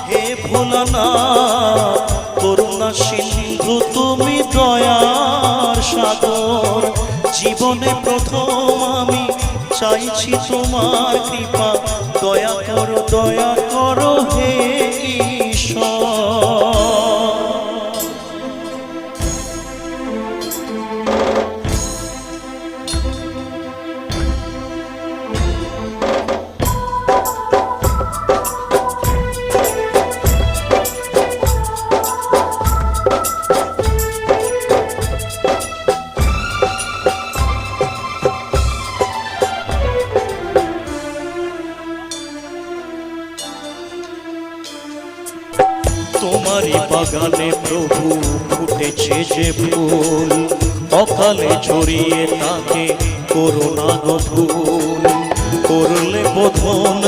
হে ভোলানা করুণা সিন্ধু তুমি দয়ার সাগর, জীবনে প্রথম আমি চাইছি তোমার কৃপা, দয়া করো হে ঈশ্বর। তোমারই বাগানে প্রভু ফুটেছে যে ফুল, অকালে ছড়িয়ে তাকে করুণা গো ভুল, করলে বোধন